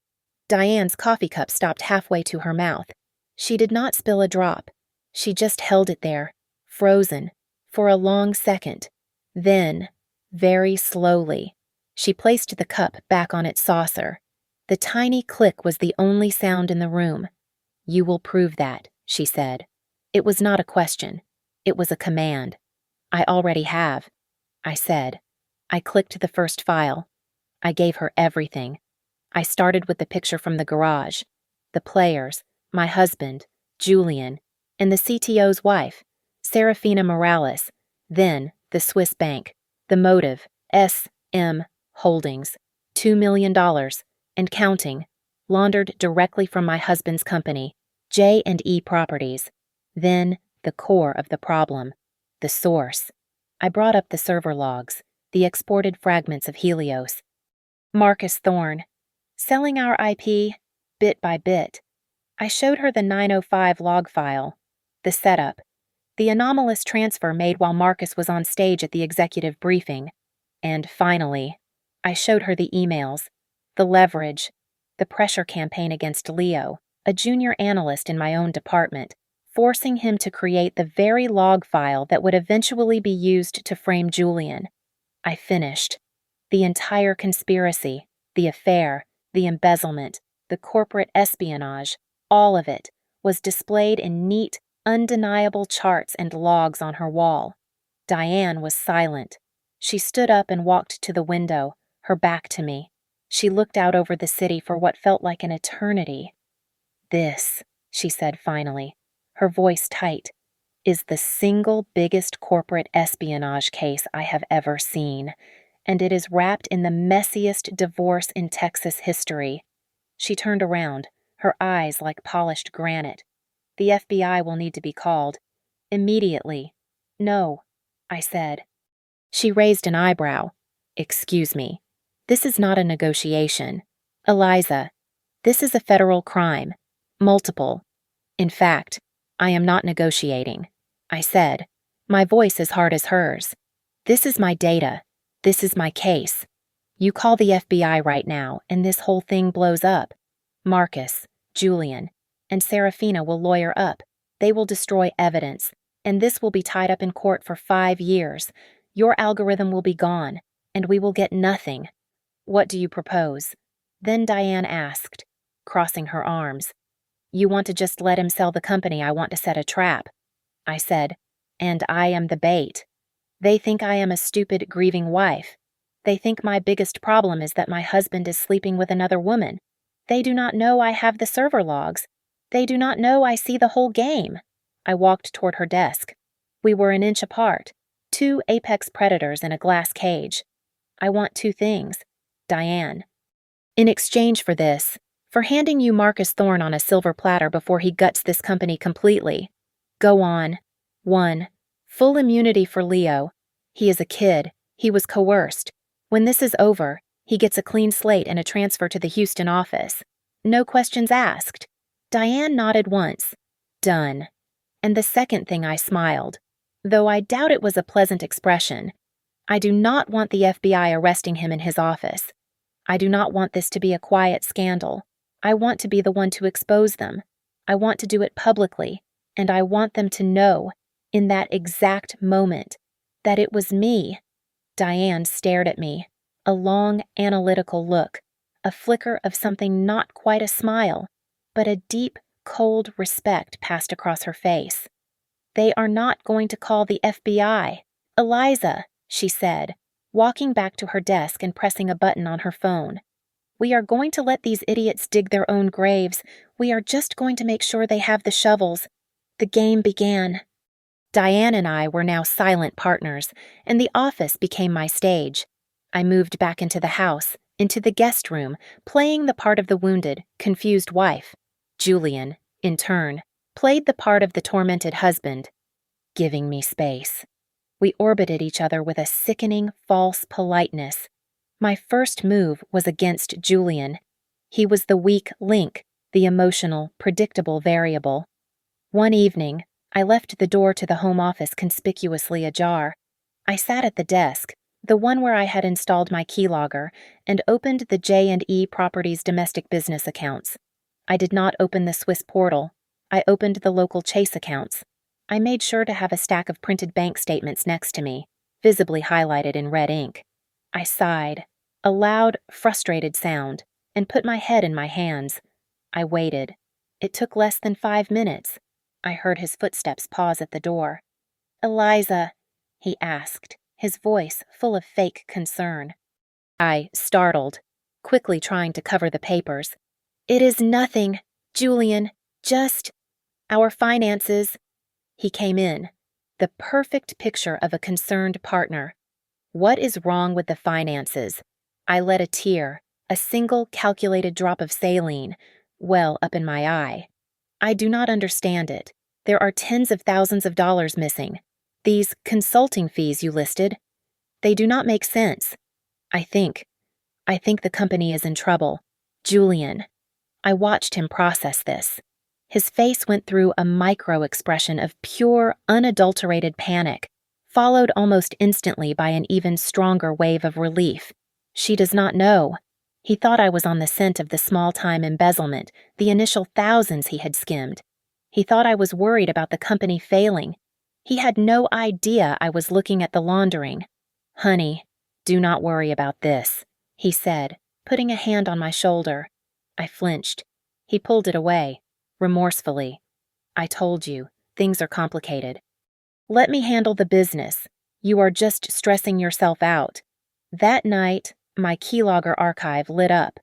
Diane's coffee cup stopped halfway to her mouth. She did not spill a drop. She just held it there, frozen, for a long second. Then, very slowly, she placed the cup back on its saucer. The tiny click was the only sound in the room. "You will prove that," she said. It was not a question. It was a command. "I already have," I said. I clicked the first file. I gave her everything. I started with the picture from the garage, the players, my husband, Julian, and the CTO's wife, Serafina Morales, then the Swiss bank, the motive, SM Holdings, $2 million, and counting, laundered directly from my husband's company, J&E Properties. Then the core of the problem, the source. I brought up the server logs, the exported fragments of Helios. "Marcus Thorne. Selling our IP, bit by bit. I showed her the 905 log file, the setup, the anomalous transfer made while Marcus was on stage at the executive briefing, and finally, I showed her the emails, the leverage, the pressure campaign against Leo, a junior analyst in my own department, forcing him to create the very log file that would eventually be used to frame Julian. I finished. The entire conspiracy, the affair, the embezzlement, the corporate espionage, all of it was displayed in neat, undeniable charts and logs on her wall. Diane was silent. She stood up and walked to the window, her back to me. She looked out over the city for what felt like an eternity. "This," she said finally, her voice tight, "is the single biggest corporate espionage case I have ever seen, and it is wrapped in the messiest divorce in Texas history." She turned around, her eyes like polished granite. "The FBI will need to be called. Immediately." "No," I said. She raised an eyebrow. "Excuse me. This is not a negotiation. Eliza, this is a federal crime. Multiple. In fact, I am not negotiating," I said, my voice as hard as hers. "This is my data. This is my case. You call the FBI right now, and this whole thing blows up. Marcus, Julian, and Serafina will lawyer up. They will destroy evidence, and this will be tied up in court for 5 years. Your algorithm will be gone, and we will get nothing. What do you propose?" Then Diane asked, crossing her arms. "You want to just let him sell the company I want to set a trap?" I said, "And I am the bait. They think I am a stupid, grieving wife. They think my biggest problem is that my husband is sleeping with another woman. They do not know I have the server logs. They do not know I see the whole game." I walked toward her desk. We were an inch apart, 2 apex predators in a glass cage. "I want 2 things, Diane. In exchange for this, for handing you Marcus Thorne on a silver platter before he guts this company completely. Go on. 1. Full immunity for Leo. He is a kid. He was coerced. When this is over, he gets a clean slate and a transfer to the Houston office. No questions asked." Diane nodded once. "Done." And the second thing, I smiled, though I doubt it was a pleasant expression. "I do not want the FBI arresting him in his office. I do not want this to be a quiet scandal. I want to be the one to expose them. I want to do it publicly, and I want them to know, in that exact moment, that it was me." Diane stared at me, a long, analytical look, a flicker of something not quite a smile, but a deep, cold respect passed across her face. "They are not going to call the FBI. Eliza," she said, walking back to her desk and pressing a button on her phone. "We are going to let these idiots dig their own graves. We are just going to make sure they have the shovels." The game began. Diane and I were now silent partners, and the office became my stage. I moved back into the house, into the guest room, playing the part of the wounded, confused wife. Julian, in turn, played the part of the tormented husband, giving me space. We orbited each other with a sickening, false politeness. My first move was against Julian. He was the weak link, the emotional, predictable variable. One evening, I left the door to the home office conspicuously ajar. I sat at the desk, the one where I had installed my keylogger, and opened the J&E Properties domestic business accounts. I did not open the Swiss portal. I opened the local Chase accounts. I made sure to have a stack of printed bank statements next to me, visibly highlighted in red ink. I sighed, a loud, frustrated sound, and put my head in my hands. I waited. It took less than 5 minutes. I heard his footsteps pause at the door. "Eliza," he asked, his voice full of fake concern. I, startled, quickly trying to cover the papers. "It is nothing, Julian, just our finances." He came in, the perfect picture of a concerned partner. What is wrong with the finances? I let a tear, a single calculated drop of saline, well up in my eye. "I do not understand it. There are tens of thousands of dollars missing. These consulting fees you listed, they do not make sense. I think the company is in trouble. Julian. I watched him process this. His face went through a micro-expression of pure, unadulterated panic, followed almost instantly by an even stronger wave of relief. She does not know. He thought I was on the scent of the small-time embezzlement, the initial thousands he had skimmed. He thought I was worried about the company failing. He had no idea I was looking at the laundering. "Honey, do not worry about this," he said, putting a hand on my shoulder. I flinched. He pulled it away, remorsefully. "I told you, things are complicated. Let me handle the business. You are just stressing yourself out." That night, my keylogger archive lit up.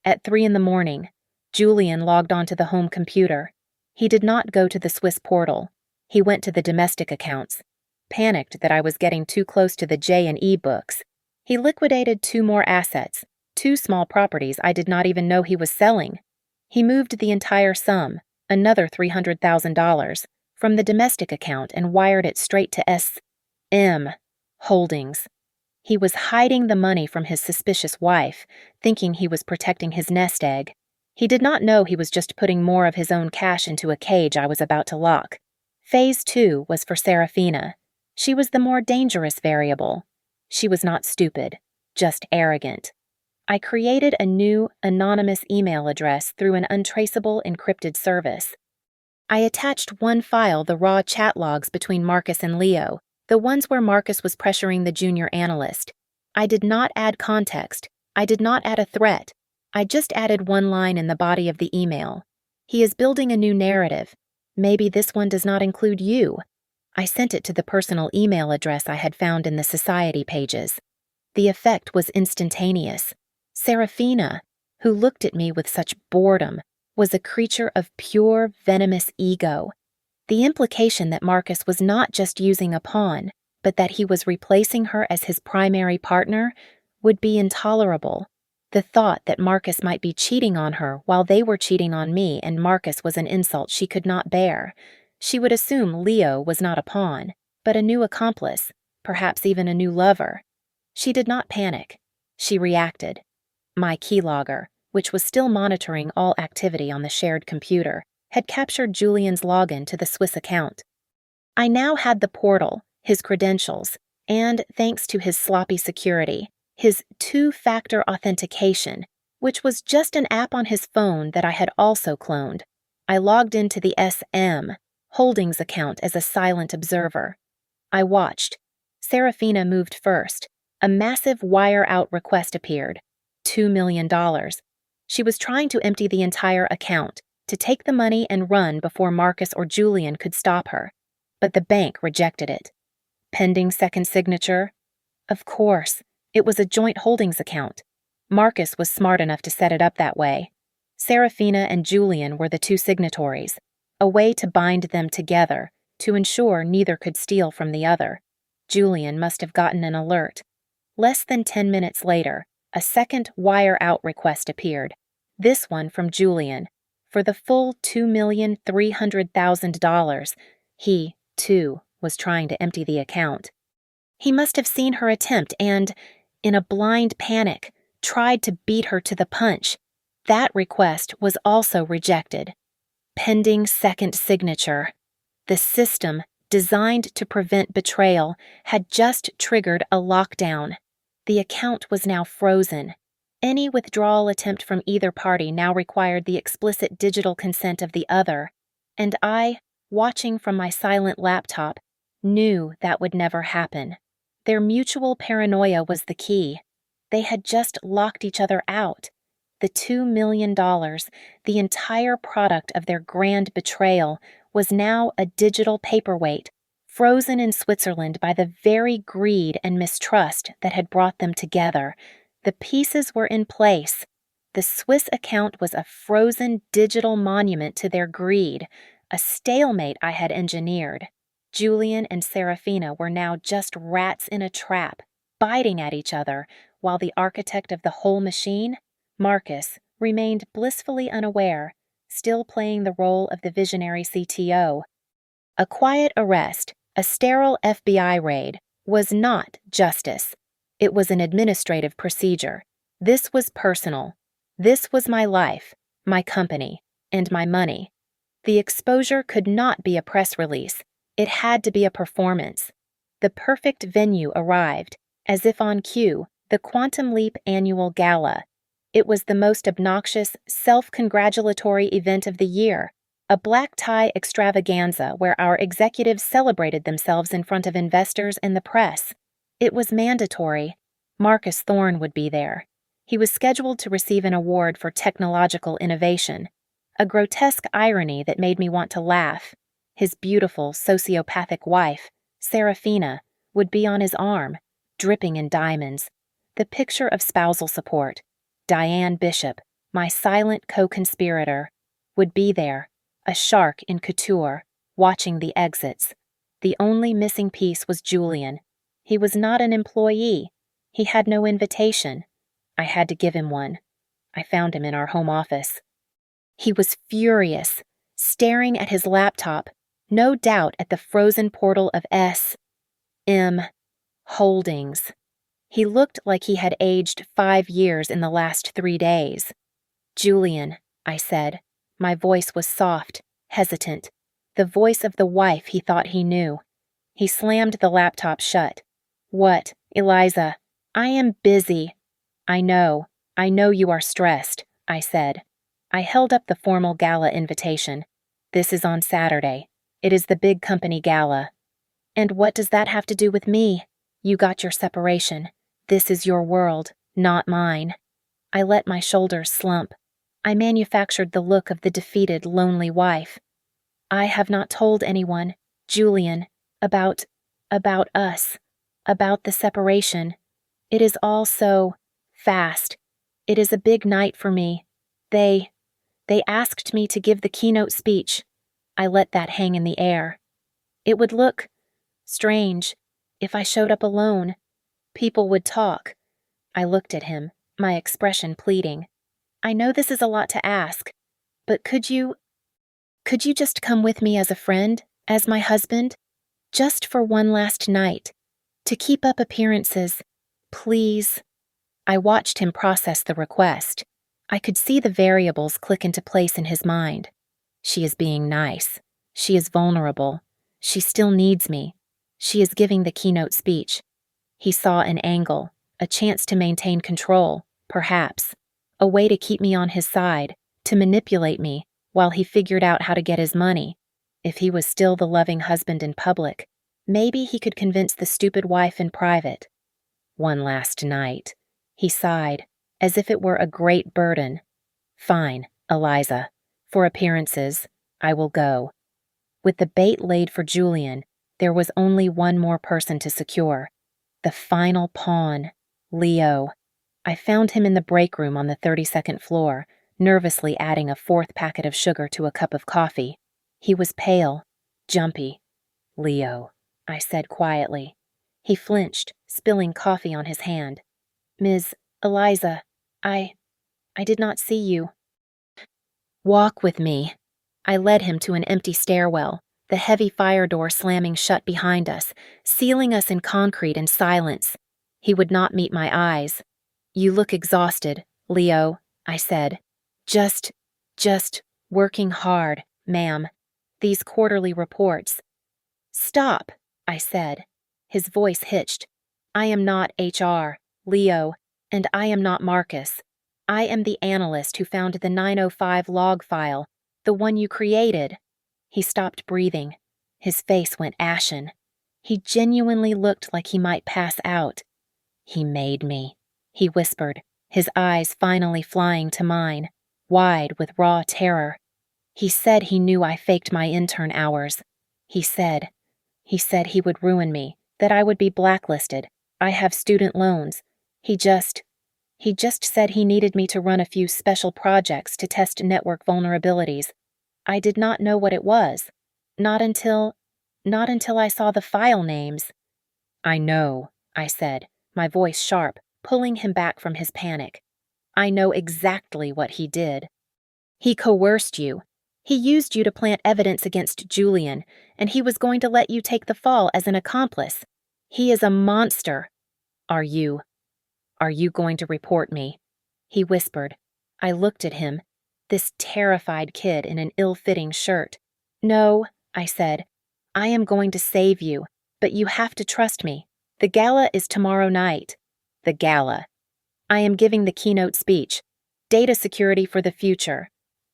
At 3 a.m, Julian logged onto the home computer. He did not go to the Swiss portal. He went to the domestic accounts. Panicked that I was getting too close to the J&E books. He liquidated 2 more assets, 2 small properties I did not even know he was selling. He moved the entire sum, another $300,000, from the domestic account and wired it straight to SM Holdings. He was hiding the money from his suspicious wife, thinking he was protecting his nest egg. He did not know he was just putting more of his own cash into a cage I was about to lock. Phase 2 was for Serafina. She was the more dangerous variable. She was not stupid, just arrogant. I created a new, anonymous email address through an untraceable encrypted service. I attached one file, the raw chat logs between Marcus and Leo, the ones where Marcus was pressuring the junior analyst. I did not add context. I did not add a threat. I just added one line in the body of the email. "He is building a new narrative. Maybe this one does not include you." I sent it to the personal email address I had found in the society pages. The effect was instantaneous. Serafina, who looked at me with such boredom, was a creature of pure, venomous ego. The implication that Marcus was not just using a pawn, but that he was replacing her as his primary partner, would be intolerable. The thought that Marcus might be cheating on her while they were cheating on me and Marcus was an insult she could not bear. She would assume Leo was not a pawn, but a new accomplice, perhaps even a new lover. She did not panic. She reacted. My keylogger, which was still monitoring all activity on the shared computer, had captured Julian's login to the Swiss account. I now had the portal, his credentials, and, thanks to his sloppy security, his 2-factor authentication, which was just an app on his phone that I had also cloned. I logged into the SM Holdings account as a silent observer. I watched. Serafina moved first. A massive wire-out request appeared. $2 million. She was trying to empty the entire account, to take the money and run before Marcus or Julian could stop her. But the bank rejected it. Pending second signature? Of course. It was a joint holdings account. Marcus was smart enough to set it up that way. Serafina and Julian were the 2 signatories, a way to bind them together, to ensure neither could steal from the other. Julian must have gotten an alert. Less than 10 minutes later, a second wire-out request appeared, this one from Julian, for the full $2,300,000. He, too, was trying to empty the account. He must have seen her attempt and, in a blind panic, tried to beat her to the punch. That request was also rejected. Pending second signature. The system, designed to prevent betrayal, had just triggered a lockdown. The account was now frozen. Any withdrawal attempt from either party now required the explicit digital consent of the other, and I, watching from my silent laptop, knew that would never happen. Their mutual paranoia was the key. They had just locked each other out. The $2 million, the entire product of their grand betrayal, was now a digital paperweight, frozen in Switzerland by the very greed and mistrust that had brought them together. The pieces were in place. The Swiss account was a frozen digital monument to their greed, a stalemate I had engineered. Julian and Serafina were now just rats in a trap, biting at each other, while the architect of the whole machine, Marcus, remained blissfully unaware, still playing the role of the visionary CTO. A quiet arrest, a sterile FBI raid, was not justice. It was an administrative procedure. This was personal. This was my life, my company, and my money. The exposure could not be a press release. It had to be a performance. The perfect venue arrived, as if on cue, the Quantum Leap annual gala. It was the most obnoxious, self-congratulatory event of the year, a black tie extravaganza where our executives celebrated themselves in front of investors and the press. It was mandatory. Marcus Thorne would be there. He was scheduled to receive an award for technological innovation, a grotesque irony that made me want to laugh. His beautiful, sociopathic wife, Serafina, would be on his arm, dripping in diamonds, the picture of spousal support. Diane Bishop, my silent co-conspirator, would be there, a shark in couture, watching the exits. The only missing piece was Julian. He was not an employee. He had no invitation. I had to give him one. I found him in our home office. He was furious, staring at his laptop, no doubt at the frozen portal of S.M. Holdings. He looked like he had aged 5 years in the last 3 days. "Julian," I said. My voice was soft, hesitant, the voice of the wife he thought he knew. He slammed the laptop shut. "What, Eliza? I am busy." I know you are stressed," I said. I held up the formal gala invitation. "This is on Saturday. It is the big company gala." "And what does that have to do with me? You got your separation. This is your world, not mine." I let my shoulders slump. I manufactured the look of the defeated, lonely wife. "I have not told anyone, Julian, about us, about the separation. It is all so fast. It is a big night for me. They asked me to give the keynote speech." I let that hang in the air. "It would look strange if I showed up alone. People would talk." I looked at him, my expression pleading. "I know this is a lot to ask, but could you just come with me as a friend, as my husband? Just for one last night, to keep up appearances, please?" I watched him process the request. I could see the variables click into place in his mind. She is being nice. She is vulnerable. She still needs me. She is giving the keynote speech. He saw an angle, a chance to maintain control, perhaps, a way to keep me on his side, to manipulate me while he figured out how to get his money. If he was still the loving husband in public, maybe he could convince the stupid wife in private. One last night. He sighed, as if it were a great burden. "Fine, Eliza. For appearances, I will go." With the bait laid for Julian, there was only one more person to secure. The final pawn, Leo. I found him in the break room on the 32nd floor, nervously adding a 4th packet of sugar to a cup of coffee. He was pale, jumpy. "Leo," I said quietly. He flinched, spilling coffee on his hand. "Ms. Eliza, I did not see you." "Walk with me." I led him to an empty stairwell, the heavy fire door slamming shut behind us, sealing us in concrete and silence. He would not meet my eyes. "You look exhausted, Leo," I said. Just working hard, ma'am. These quarterly reports." "Stop," I said. His voice hitched. "I am not HR, Leo, and I am not Marcus. I am the analyst who found the 905 log file, the one you created." He stopped breathing. His face went ashen. He genuinely looked like he might pass out. "He made me," he whispered, his eyes finally flying to mine, wide with raw terror. "He said he knew I faked my intern hours. He said he would ruin me, that I would be blacklisted. I have student loans. He just said he needed me to run a few special projects to test network vulnerabilities. I did not know what it was. Not until I saw the file names." "I know," I said, my voice sharp, pulling him back from his panic. "I know exactly what he did. He coerced you. He used you to plant evidence against Julian, and he was going to let you take the fall as an accomplice. He is a monster. Are you going to report me?" he whispered. I looked at him, this terrified kid in an ill-fitting shirt. "No," I said. "I am going to save you, but you have to trust me. The gala is tomorrow night." The gala. I am giving the keynote speech. Data security for the future.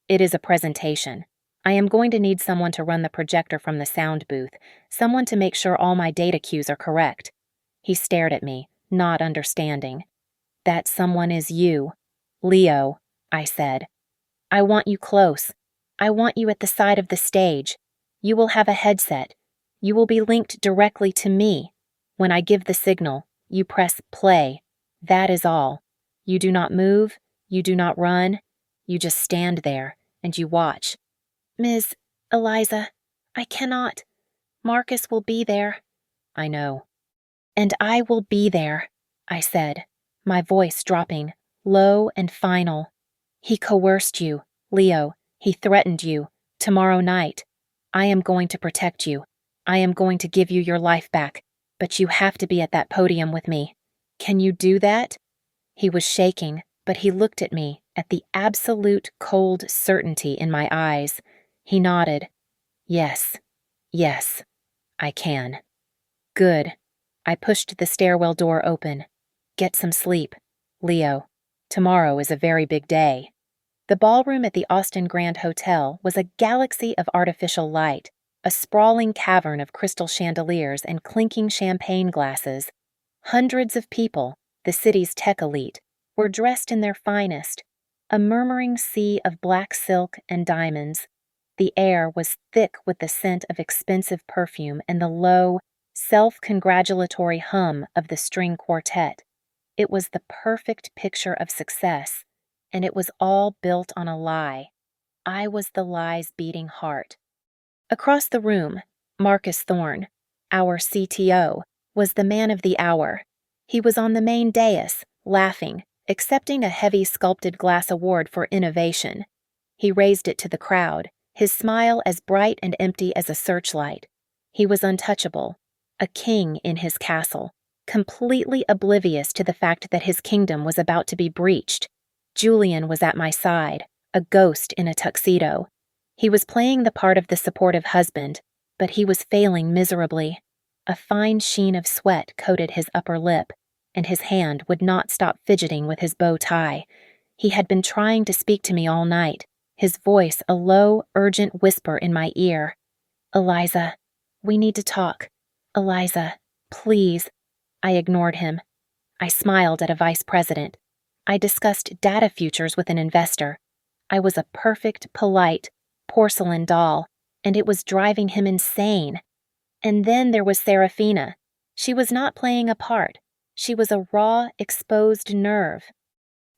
It is a presentation. I am going to need someone to run the projector from the sound booth, someone to make sure all my data cues are correct. He stared at me, not understanding. "That someone is you. Leo," I said. "I want you close. I want you at the side of the stage. You will have a headset. You will be linked directly to me. When I give the signal, you press play. That is all. You do not move, you do not run, you just stand there and you watch." "Ms. Eliza, I cannot. Marcus will be there." "I know." "And I will be there," I said, my voice dropping, low and final. "He coerced you, Leo. He threatened you. Tomorrow night. I am going to protect you. I am going to give you your life back, but you have to be at that podium with me. Can you do that?" He was shaking, but he looked at me, at the absolute cold certainty in my eyes. He nodded. Yes, I can." "Good." I pushed the stairwell door open. "Get some sleep, Leo. Tomorrow is a very big day." The ballroom at the Austin Grand Hotel was a galaxy of artificial light, a sprawling cavern of crystal chandeliers and clinking champagne glasses. Hundreds of people, the city's tech elite, were dressed in their finest, a murmuring sea of black silk and diamonds. The air was thick with the scent of expensive perfume and the low, self-congratulatory hum of the string quartet. It was the perfect picture of success, and it was all built on a lie. I was the lie's beating heart. Across the room, Marcus Thorne, our CTO, was the man of the hour. He was on the main dais, laughing, accepting a heavy sculpted glass award for innovation. He raised it to the crowd, his smile as bright and empty as a searchlight. He was untouchable, a king in his castle, completely oblivious to the fact that his kingdom was about to be breached. Julian was at my side, a ghost in a tuxedo. He was playing the part of the supportive husband, but he was failing miserably. A fine sheen of sweat coated his upper lip, and his hand would not stop fidgeting with his bow tie. He had been trying to speak to me all night, his voice a low, urgent whisper in my ear. "Eliza, we need to talk. Eliza, please." I ignored him. I smiled at a vice president. I discussed data futures with an investor. I was a perfect, polite, porcelain doll, and it was driving him insane. And then there was Serafina. She was not playing a part. She was a raw, exposed nerve.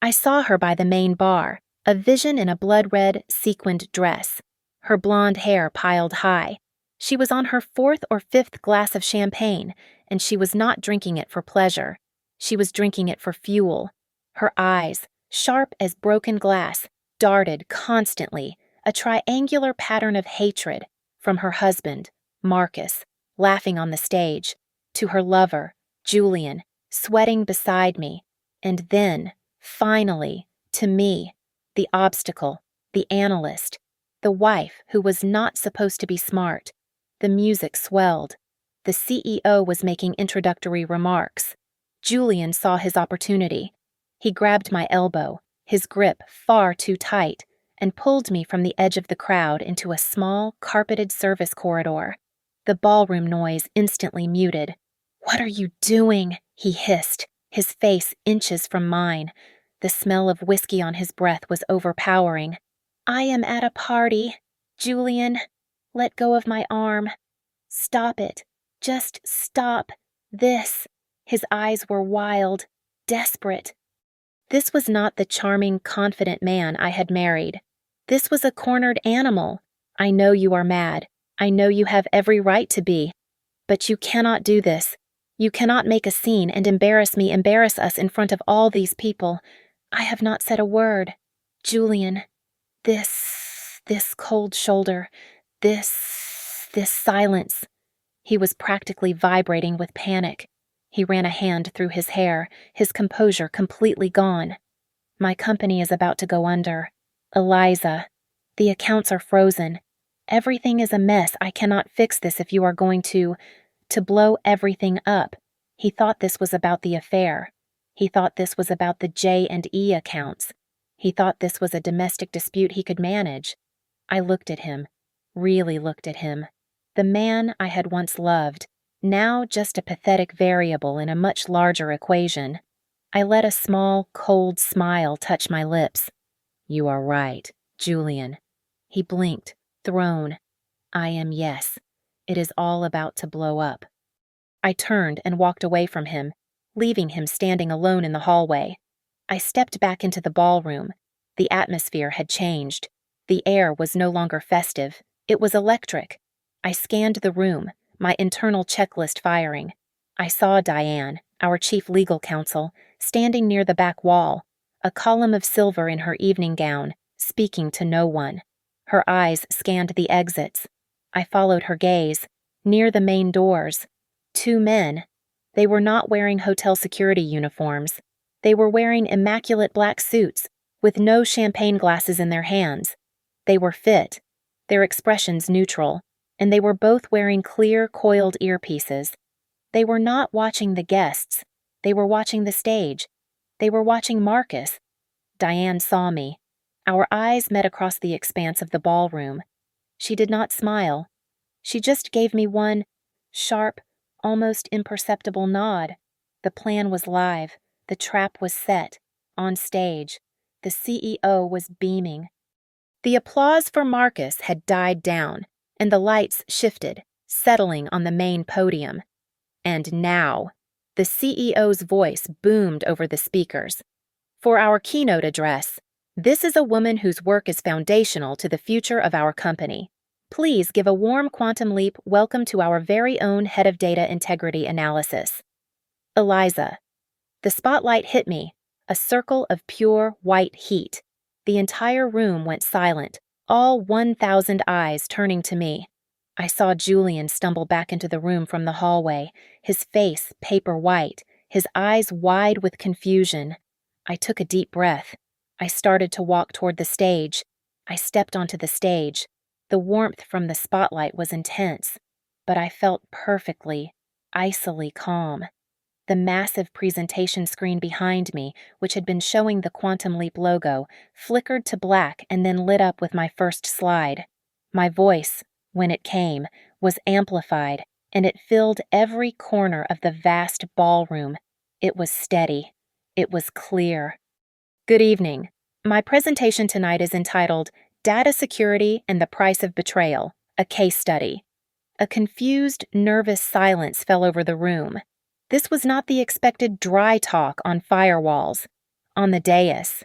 I saw her by the main bar, a vision in a blood-red, sequined dress, her blonde hair piled high. She was on her 4th or 5th glass of champagne, and she was not drinking it for pleasure. She was drinking it for fuel. Her eyes, sharp as broken glass, darted constantly, a triangular pattern of hatred, from her husband, Marcus, laughing on the stage, to her lover, Julian, sweating beside me, and then, finally, to me, the obstacle, the analyst, the wife who was not supposed to be smart. The music swelled. The CEO was making introductory remarks. Julian saw his opportunity. He grabbed my elbow, his grip far too tight, and pulled me from the edge of the crowd into a small, carpeted service corridor. The ballroom noise instantly muted. "What are you doing?" he hissed, his face inches from mine. The smell of whiskey on his breath was overpowering. "I am at a party. Julian, let go of my arm. Stop it. Just stop this." His eyes were wild, desperate. This was not the charming, confident man I had married. This was a cornered animal. "I know you are mad. I know you have every right to be. But you cannot do this. You cannot make a scene and embarrass us in front of all these people. I have not said a word. Julian, this cold shoulder, this silence." He was practically vibrating with panic. He ran a hand through his hair, his composure completely gone. My company is about to go under. Eliza, the accounts are frozen. Everything is a mess. I cannot fix this if you are going to blow everything up. He thought this was about the affair. He thought this was about the J&E accounts. He thought this was a domestic dispute he could manage. I looked at him, really looked at him. The man I had once loved, now just a pathetic variable in a much larger equation. I let a small, cold smile touch my lips. You are right, Julian. He blinked, thrown. I am, yes. It is all about to blow up. I turned and walked away from him, leaving him standing alone in the hallway. I stepped back into the ballroom. The atmosphere had changed. The air was no longer festive. It was electric. I scanned the room, my internal checklist firing. I saw Diane, our chief legal counsel, standing near the back wall, a column of silver in her evening gown, speaking to no one. Her eyes scanned the exits. I followed her gaze. Near the main doors, 2 men. They were not wearing hotel security uniforms. They were wearing immaculate black suits, with no champagne glasses in their hands. They were fit, their expressions neutral, and they were both wearing clear, coiled earpieces. They were not watching the guests. They were watching the stage. They were watching Marcus. Diane saw me. Our eyes met across the expanse of the ballroom. She did not smile. She just gave me one sharp, almost imperceptible nod. The plan was live. The trap was set. On stage. The CEO was beaming. The applause for Marcus had died down, and the lights shifted, settling on the main podium. And now, the CEO's voice boomed over the speakers. For our keynote address, this is a woman whose work is foundational to the future of our company. Please give a warm quantum leap welcome to our very own head of data integrity analysis. Eliza. The spotlight hit me, a circle of pure white heat. The entire room went silent, all 1,000 eyes turning to me. I saw Julian stumble back into the room from the hallway, his face paper white, his eyes wide with confusion. I took a deep breath. I started to walk toward the stage. I stepped onto the stage. The warmth from the spotlight was intense, but I felt perfectly, icily calm. The massive presentation screen behind me, which had been showing the Quantum Leap logo, flickered to black and then lit up with my first slide. My voice, when it came, was amplified, and it filled every corner of the vast ballroom. It was steady. It was clear. Good evening. My presentation tonight is entitled Data Security and the Price of Betrayal, a Case Study. A confused, nervous silence fell over the room. This was not the expected dry talk on firewalls. On the dais,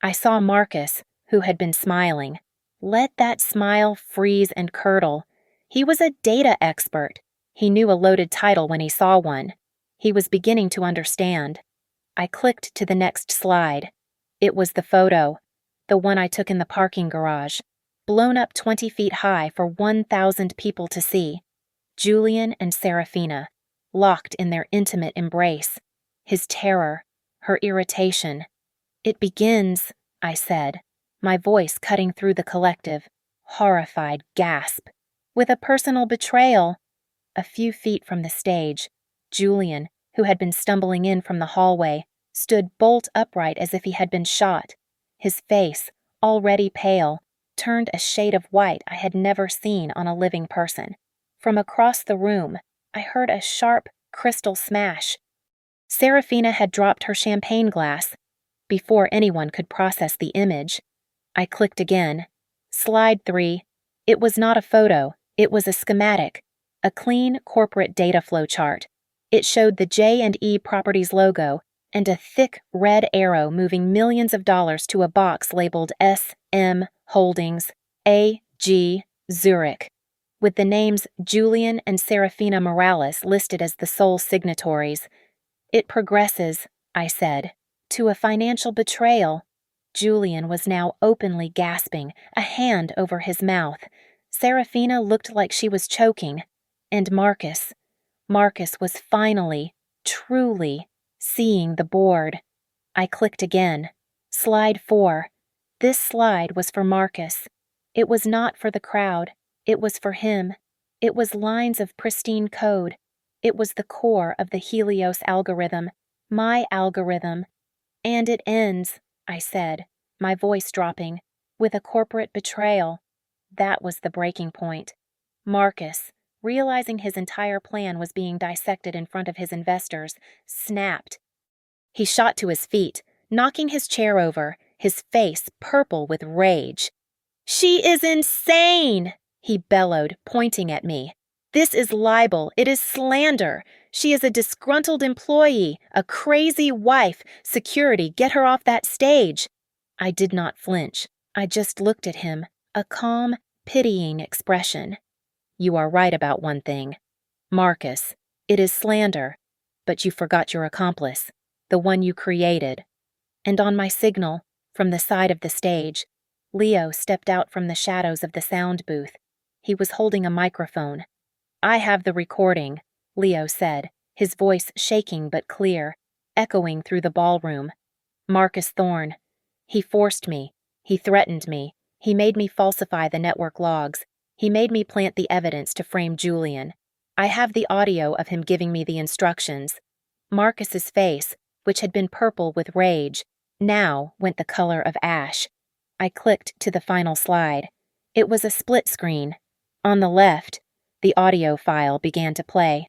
I saw Marcus, who had been smiling. Let that smile freeze and curdle. He was a data expert. He knew a loaded title when he saw one. He was beginning to understand. I clicked to the next slide. It was the photo, the one I took in the parking garage, blown up 20 feet high for 1,000 people to see. Julian and Serafina, locked in their intimate embrace. His terror, her irritation. It begins, I said, my voice cutting through the collective, horrified gasp, with a personal betrayal. A few feet from the stage, Julian, who had been stumbling in from the hallway, stood bolt upright as if he had been shot. His face, already pale, turned a shade of white I had never seen on a living person. From across the room, I heard a sharp, crystal smash. Serafina had dropped her champagne glass. Before anyone could process the image, I clicked again. Slide 3. It was not a photo. It was a schematic, a clean corporate data flow chart. It showed the J&E Properties logo and a thick red arrow moving millions of dollars to a box labeled SM Holdings AG Zurich, with the names Julian and Serafina Morales listed as the sole signatories. It progresses, I said, to a financial betrayal. Julian was now openly gasping, a hand over his mouth. Serafina looked like she was choking. And Marcus was finally, truly, seeing the board. I clicked again. Slide 4. This slide was for Marcus. It was not for the crowd. It was for him. It was lines of pristine code. It was the core of the Helios algorithm, my algorithm. And it ends, I said, my voice dropping, with a corporate betrayal. That was the breaking point. Marcus, realizing his entire plan was being dissected in front of his investors, snapped. He shot to his feet, knocking his chair over, his face purple with rage. "She is insane!" he bellowed, pointing at me. "This is libel. It is slander. She is a disgruntled employee, a crazy wife. Security, get her off that stage." I did not flinch. I just looked at him, a calm, pitying expression. "You are right about one thing. Marcus, it is slander, but you forgot your accomplice, the one you created." And on my signal, from the side of the stage, Leo stepped out from the shadows of the sound booth. He was holding a microphone. "I have the recording," Leo said, his voice shaking but clear, echoing through the ballroom. "Marcus Thorne. He forced me. He threatened me. He made me falsify the network logs. He made me plant the evidence to frame Julian. I have the audio of him giving me the instructions." Marcus's face, which had been purple with rage, now went the color of ash. I clicked to the final slide. It was a split screen. On the left, the audio file began to play.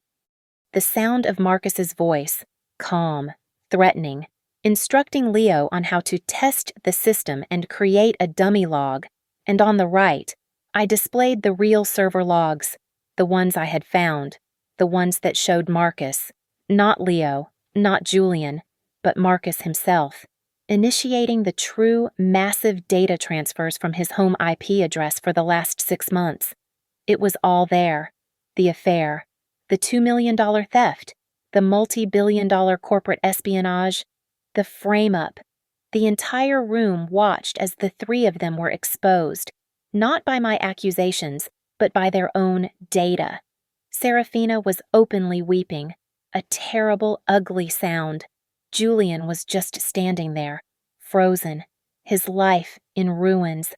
The sound of Marcus's voice, calm, threatening, instructing Leo on how to test the system and create a dummy log. And on the right, I displayed the real server logs, the ones I had found, the ones that showed Marcus, not Leo, not Julian, but Marcus himself, initiating the true, massive data transfers from his home IP address for the last 6 months. It was all there. The affair, the $2 million theft, the multi-billion-dollar corporate espionage, the frame-up. The entire room watched as the three of them were exposed, not by my accusations, but by their own data. Serafina was openly weeping, a terrible, ugly sound. Julian was just standing there, frozen, his life in ruins.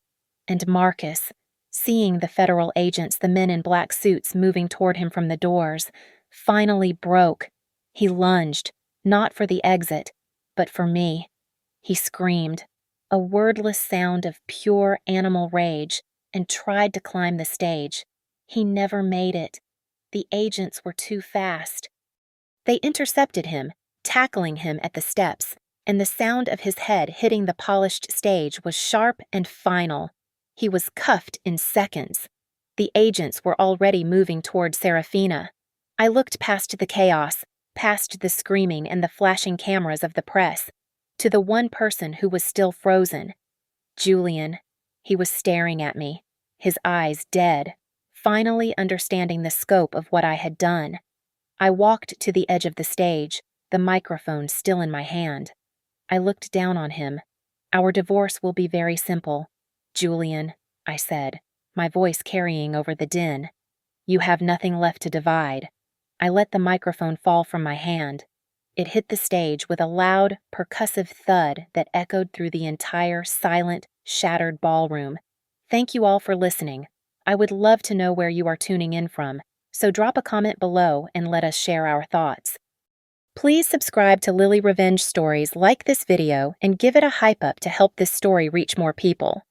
And Marcus, seeing the federal agents, the men in black suits moving toward him from the doors, finally broke. He lunged, not for the exit, but for me. He screamed, a wordless sound of pure animal rage, and tried to climb the stage. He never made it. The agents were too fast. They intercepted him, tackling him at the steps, and the sound of his head hitting the polished stage was sharp and final. He was cuffed in seconds. The agents were already moving toward Serafina. I looked past the chaos, past the screaming and the flashing cameras of the press, to the one person who was still frozen. Julian. He was staring at me, his eyes dead, finally understanding the scope of what I had done. I walked to the edge of the stage, the microphone still in my hand. I looked down on him. "Our divorce will be very simple, Julian," I said, my voice carrying over the din. "You have nothing left to divide." I let the microphone fall from my hand. It hit the stage with a loud, percussive thud that echoed through the entire silent, shattered ballroom. Thank you all for listening. I would love to know where you are tuning in from, so drop a comment below and let us share our thoughts. Please subscribe to Lily Revenge Stories, like this video, and give it a hype up to help this story reach more people.